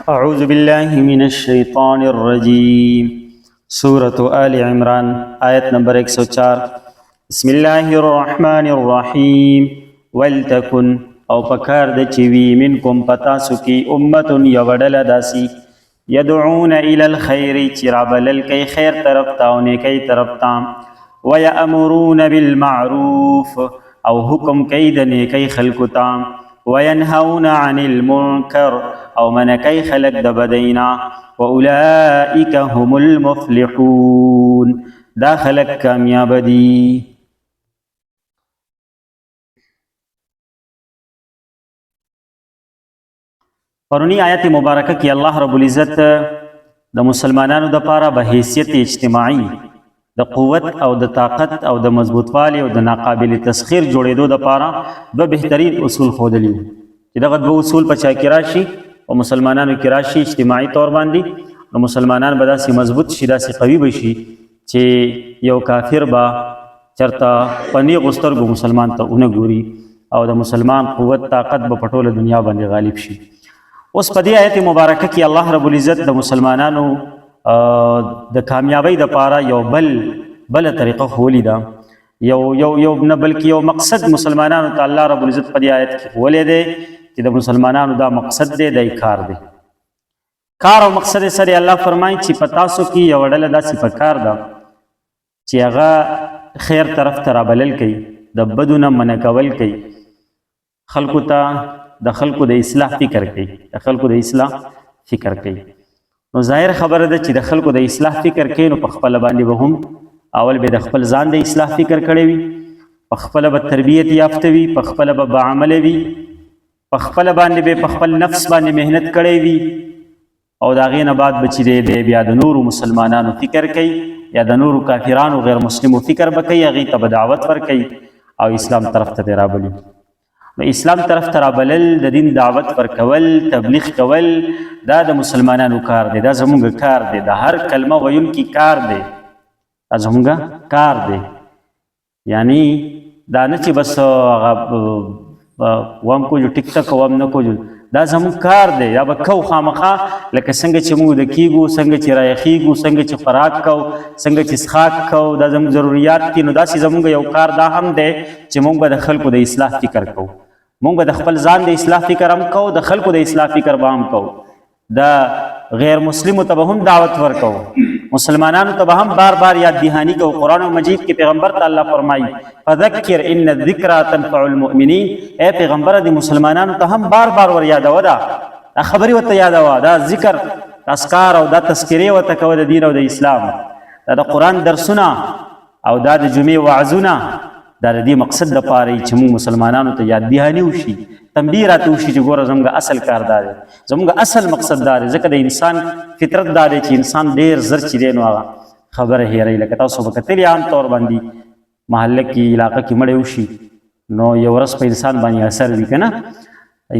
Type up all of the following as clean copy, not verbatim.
أعوذ بالله من الشيطان الرجيم سورة آل عمران آیت نمبر 104 بسم الله الرحمن الرحيم ولتكن او پکار د چوي منکم پتاسو کی امتن یوډل داسی يدعون الى الخير چرابلل کی خیر طرف تا او نیکی طرف تا ويأمرون بالمعروف او حکم کی د نیکی خلق تا وينهون عن المنكر او منکی خلق د بدینا واولئک هم المفلحون دا خلق کامیاب دی. پرونی آیت مبارکه کی الله رب العزت د مسلمانانو د پاره به حیثیت اجتماعي د قوت او د طاقت او د مضبوطوالي او د ناقابل تسخير جوړېدو د پاره به بهترین اصول خودلی چې دغه دوه اصول په چا کې راشي او مسلمانانو کې راشي اجتماعي طور باندې نو مسلمانان به داسې مضبوط شي داسې قوي بشي چې یو کافر به چرته پنی غسترګو مسلمان ته اونې ګوري او د مسلمان قوت طاقت به په ټوله دنیا باندې غالب شي. اوس په دې آیت مبارکه کې الله رب العزت د مسلمانانو د کامیابی د پاره یو بل طریقه خولی دا یو نه بلکې یو مقصد مسلمانانو ته الله رب العزت په دې آیت کې ولې دی چې د مسلمانانو دا مقصد دی د کار دی کار او مقصد سره الله فرمایي چې پتاسو کې یو ډله داسې پکار ده چې هغه خیر طرف ته رابلل کوي د بدونه منع کول کوي خلکو ته د خلکو د اصلاح فکر کوي د خلکو د اصلاح فکر کوي. نو ظاهر خبره ده چې د خلکو د اصلاح فکر کوي نو په خپل باندې به هم اول به د خپل ځان د اصلاح فکر کړي وي په خپل به تربیت یافته وي په خپل به عمل وي په خپل باندې به په خپل نفس باندې مهنت کړي وي او دا غي نه بعد بچي دی بیا د نورو مسلمانانو فکر کوي یا د نورو کافرانو غیر مسلمو فکر وکړي هغه ته دعوت ورکړي او اسلام طرف ته رابلي. نو اسلام طرف ته رابلل د دین دعوت ورکول تبلیغ کول دا د مسلمانانو کار دی دا زموږ کار دی د هر کلمه ویونکي کار دی دا زموږ کار دی یعنی دا نه چې بس وام کوجو ټیک ټاک وام نه کوجو دا زموږ کار دی یا به کو خامخا لکه څنګه چې موږ د کیږو څنګه چې رایخیږو څنګه چې خوراک کو څنګه چې څښاک کو دا زموږ ضرورت کې نو داسې زموږ یو کار دا هم دی چې موږ به د خلکو د اصلاح فکر کوو موږ به د خپل ځان د اصلاح فکر هم کوو د خلکو د اصلاح فکر به هم کوو د غیر مسلمو ته به هم دعوت ورکوو مسلمانانو ته به هم بار بار یاد دهانی کوو. قرآن مجید کې پیغمبر ته الله فرمایي فذکر ان الذکرى تنفع المؤمنین اے پیغمبر د مسلمانانو ته هم بار بار ور یادوه دا خبرې ورته یادوه دا ذکر اذکار او دا تذکرې ورته کوه د دین او د اسلام دا د قرآن درسونه او دا د جمعې وعظونه دا د دې مقصد لپاره چې موږ مسلمانانو ته یاد دهاني وشي تنبیه راته وشي چې ګوره زموږ اصل کار دا دی زموږ اصل مقصد دا دی ځکه د انسان فطرت دا دی چې انسان ډېر زر چې دی نو هغه خبره هېروي لکه تاسو به کتلي عام طور باندې محله کې علاقه کې مړی وشي نو یو ورځ په انسان باندې اثر وي که نه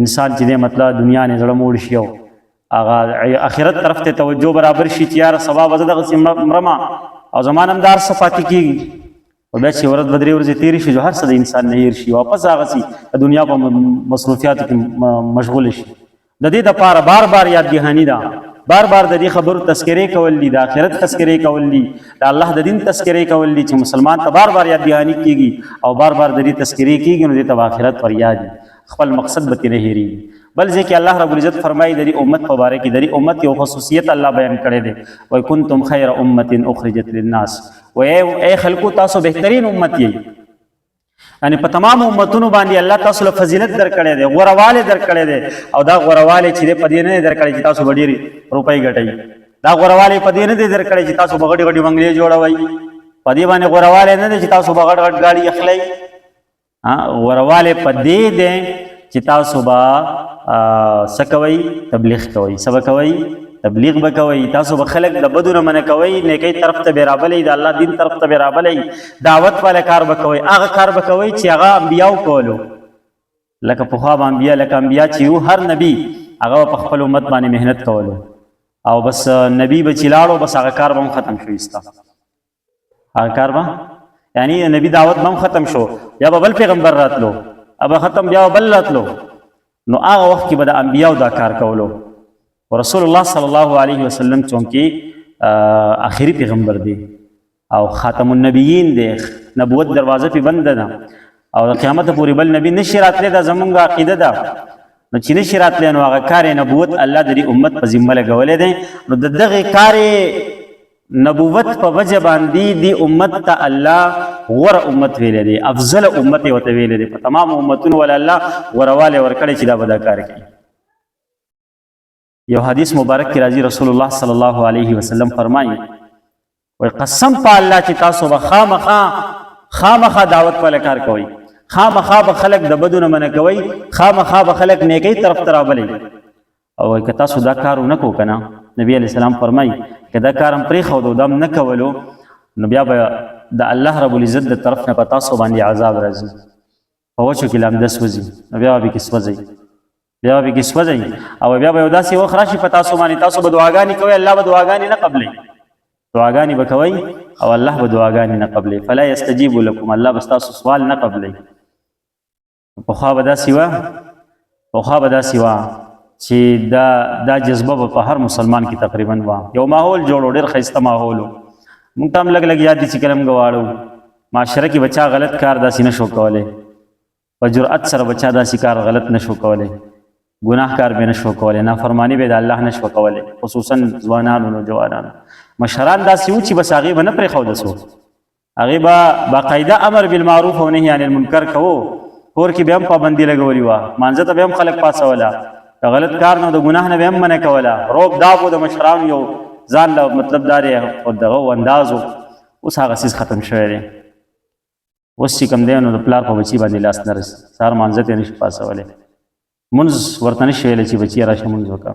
انسان چې دی مطلب دنیا نه زړه موړ شي او هغه آخرت طرف ته توجه برابر شي چې یاره سبا به زه دغسې مرمه او زما نه هم دا هر څه پاتې کېږي او بیا چې ورځ به درې ورځې تېرې شي هر څه د انسان نه هېر شي واپس هغسې د دنیا په مصروفیاتو کې مشغول شي. د دې دپاره بار بار یاد دهاني ده بار بار د دې خبرو تذکرې کول دي د آخرت تذکرې کول دي د الله د دین تذکرې کول دي چې مسلمان ته بار بار یاد دهاني کېږي او بار بار د دې تذکرې کېږي نو دې ته به آخرت ور یاد وي خپل مقصد به ترې نه هېرېږي. بل ځکه الله رب العزت فرمایي د دې امت په باره کې د دې امت یو خصوصیت الله بیان کړی دی وای کنتم خیر امة اخرجت للناس وای اے خلکو تاسو بهترین امت یې یعنی په تمام امتونو باندې الله تاسو له فضیلت درکړی دی غوروالی درکړی دی او دا غوروالی چې دی په دې نه دی درکړی چې تاسو به ډېرې روپۍ ګټئ دا غوروالی په دې نه دی درکړی چې تاسو به غټې غټې بنګلې جوړوئ په دې باندې غوروالی نه دی چې تاسو به غټ غټ ګاډي اخلئ غوروالی په دې دی چې تاسو به څه کوئ تبلیغ کوئ څه به کوئ تبلیغ به کوئ تاسو به خلک د بدو نه منع کوئ نیکۍ طرف ته به رابلئ د الله دین طرف ته به رابلئ دعوت والا کار به کوئ هغه کار به کوئ چې هغه انبیاو کولو لکه پخوا به انبیا لکه انبیا چې یو هر نبی هغه په خپل امت باندې محنت کولو او بس نبی به چې لاړو بس هغه کار به هم ختم شو ایسته هغه کار به یعنی نبی دعوت به هم ختم شو یا به بل پیغمبر راتلو ابا ختم بیا بل راتلو نو هغه وخت کې به د انبیاو دا کار کولو رسول الله صلی الله علیه وسلم چونکی آخری پیغمبر دی او خاتم النبیین دی، نبوت دروازه پی بند ده او د قیامت پورې بل نبی نشي راتلی، دا زمونږ عقیده ده. نو چې نشي راتلی نو هغه کار نبوت الله د دې امت په ذمه لګولی دی. نو د دغې کار نبوت په وجه باندې دی امت ته الله غوره امت ویلی دی، افضل امت یې ورته ویلی دی. په تمام امتونو ول الله غوروالی ورکړی چې دا به دا کار کوي. یو حدیث مبارک کې راځي رسول الله صلی الله علیه وسلم فرمایي وی قسم په الله چې تاسو به خامخا دعوت په کار کوئ، خامخا به خلک د بدو نه منع کوئ، خامخا به خلک نیکۍ طرف ته رابلئ. او که تاسو دا کار ونه کو کنه، نبی علیہ السلام فرمایي که دا کار هم پرېښودو دا هم نه کولو نو بیا به د الله رب العزت د طرف نه په تاسو باندې عذاب راځي، په وچو کې لامده سوځي، نو بیا به پکې سوځئ او بیا به یو داسې وخت راشي په تاسو باندې تاسو به دعاګانې کوئ، الله به دعاګانې نه قبلوي، دعاګانې به کوئ او الله به دعاګانې نه قبلوي. فلا یستجیب لکم، الله به ستاسو سوال نه قبلوي. پخوا به داسې وه چې دا جذبه به په هر مسلمان کې تقریبا وه، یو ماحول جوړو، ډېر ښایسته ماحول و. مونږ ته هم لږ لږ یاد دي چې کله موږ واړو معاشره کې به چا غلط کار داسې نه شو کولی، په جرأت سره به چا داسې کار غلط نه شو کولی، ګناه کار به نه شو کولی، نافرماني به د الله نه شو کولی، خصوصا ځوانانو نوجوانانو. مشران داسې و چې بس هغې به نه پرېښوده سو، هغې به باقاعده امر بالمعروف او نهي عن المنکر کوو، کور کې به هم پابندي لګولې وه، مانځه ته به هم خلک پاڅوله، د غلط کار نه د ګناه نه به هم منع کوله، روب داب و د مشرانو یو ځان له مطلب دا دی دغه انداز و. اوس هغه څیز ختم شوی دی. اوس چې کوم دی نو د پلار په بچي باندې لاس نه رسي، سهار مانځه ته یې نشي پاڅولی، مونځ ورته نشي ویلی چې بچي راشه مونځ وکړه،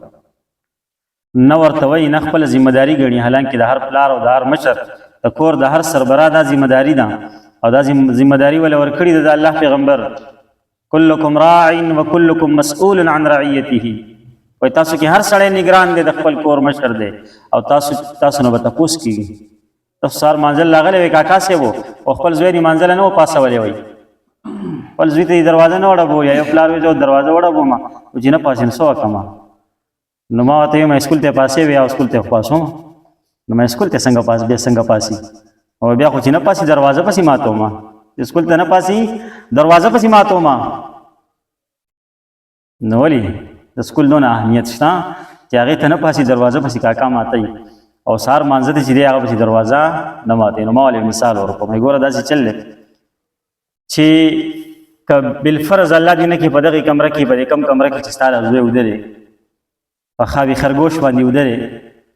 نه ورته وایي، نه خپله ذمه داري ګڼي. حالانکې د هر پلار او د هر مشر د کور د هر سربراه دا ذمه داري ده او دا ذمه داري ولې ورکړې ده د الله پیغمبر. کلکم راع وکلکم مسئول عن رعیته، وایي تاسو کې هر سړی نگران دی، د خپل کور مشر دی او تاسو نه به تپوس کېږي. تاسو سهار مانځل راغلی وی کاکا صاحب و او خپل زوی یې مانځله نه و پاسولی، وایي خپل زوی ته یې دروازه نه وډبو، یا یو پلار وایي زه دروازه وډبوم چې نه پاسېم څه وکړم. نو ما ورته ویم اسکول ته پاسې وي او اسکول ته پاسوم، نو ما اسکول ته څنګه پاسي او بیا خو چې نه پاسي دروازه پسې ماتوم، اسکول ته نه پاسي دروازه پسې ماتوم. نو ولې د اسکول دونه اهمیت شته چې هغې ته نه پاسي دروازه پسې کاکا ماتوي او سهار مانځه ته چې دی هغه پسې دروازه نه ماتوي. نو ما ولې مثال ورکوم، ګوره داسې چل دی چې که بالفرض الله دې نه کړي په دغې کمره کې، په دې کم کمره کې چې ستا د زوی وده دی په خاوي خرګوش باندې وده دی،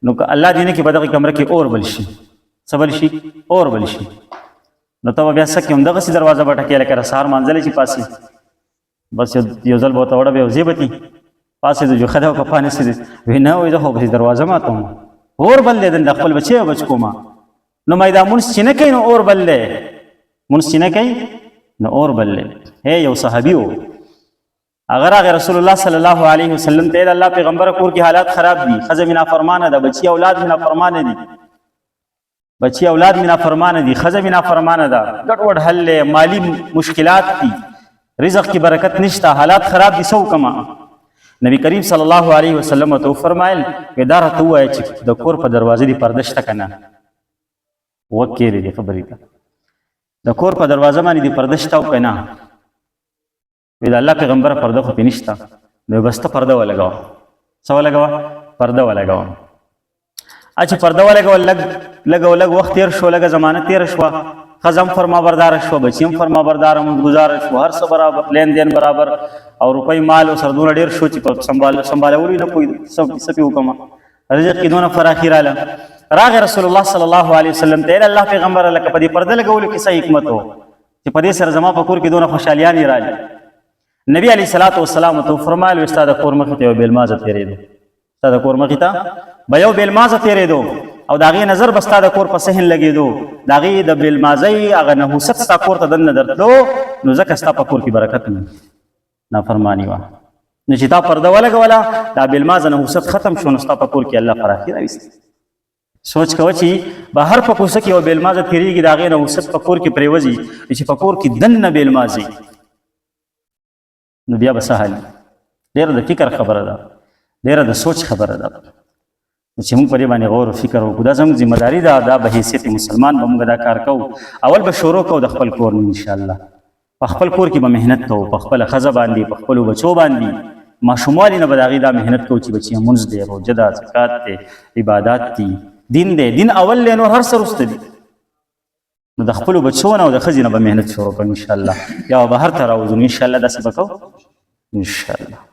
نو که الله دې نه کړي په دغې کمره کې اور بل شي، څه بل شي؟ اور بل شي. نو ته به بیا څه کوې؟ همدغسې دروازه به ټکې لکه سهار مانځلی چې پاسې بس یو ځل به ورته وړه بیا وزې به تي پاسې د جوخه ده او که پانسې دی، وایي نه وایي زه خو پسې دروازه ماتوم، اور بل دی د خپل بچی او بچ کومه. نو ما دا مونځ چې نه کوي نو اور بل دی، مونځ چې نه کوي نو اور بل دی. یو صحابي و، هغه راغی رسول الله صلی الله علیه وسلم ته، د الله پیغمبره کور کې حالات خراب دي، ښځه مې نافرمانه ده، بچي اولاد مې نافرمانه دي، ښځه مې نافرمانه ده، ګډوډ حل دی، مالي مشکلات دي، رزق کې برکت نشته، حالات خراب دي، څه وکړمه؟ نبی کریم صلی الله علیه وسلم ته وفرمایل دا راته ووایه چې د کور په دروازه دې پرده شته که نه؟ غوږ کېږدې دې خبرې ته، د کور په دروازه باندې دې پرده شته او که نه؟ وی د الله پیغمبره پرده خو پې نشته. نو بس ته پرده ولګوه. څه ولګوه؟ پرده ولګوه. چې پرده ولګوه، لږ وخت تېر شو، لږه زمانه تېره شوه، ښځه هم فرمابرداره شوه، بچي هم فرمابرداره مزګزاره شو، هر څه برابر، لین دین برابر، او روپۍ مال او سردونه ډېر شو چې په سنبالولو یې نه پوهېدو څه پې وکړمه، رزق کې دونه فراخي راله. راغی رسول الله صلی الله علیه وسلم ته، الله پیغمبره لکه په دې پرده لګولو کې څه حکمت و چې په دې سره زما په کور کې دونه خوشحالیانې رالي؟ نبی علیه الصلاة والسلام ته وفرمایل ستا د کور مخې ته یو بېلمازه تېرېدو، ستا د کور مخې ته به یو بېلمازه تېرېدو او د هغې نظر به ستا د کور په صحن لګېدو، د هغې د بېلمازۍ هغه نحوست ستا کور ته دننه درتلو، نو ځکه ستا په کور کې برکت نه نافرماني وه. نو چې تا پرده ولګوله دا بېلمازه نحوست ختم شو، نو ستا په کور کې الله فراخي راویسته. سوچ کوه چې بهر په کوڅه کې یو بېلمازه تېرېږي، د هغې نحوست په کور کې پرېوځي، چې په کور کې دننه بېلمازي، نو بیا به څه حال؟ ډېره د فکر خبره ده. ډېره د سوچ خبره ده چې موږ په دې باندې غور او فکر وکړو دا زموږ ذمه داري ده دا به حیثیت مسلمان به موږ دا کار کوو اول به شروع کوو د خپل کور نه انشاءالله په خپل کور کې به محنت کوو په خپله ښځه باندې په خپلو بچو باندې ماشوموالي نه به د هغې دا محنت کوو چې بچي مونځ دی روژه ده زکات دی عبادات دي دین دی دین اول دی نور هر څه وروسته دي نو د خپلو بچو نه او د ښځې نه به محنت شروع کړو انشاءالله یا به هر ته راوځو انشاءالله داسې به کوو انشاءالله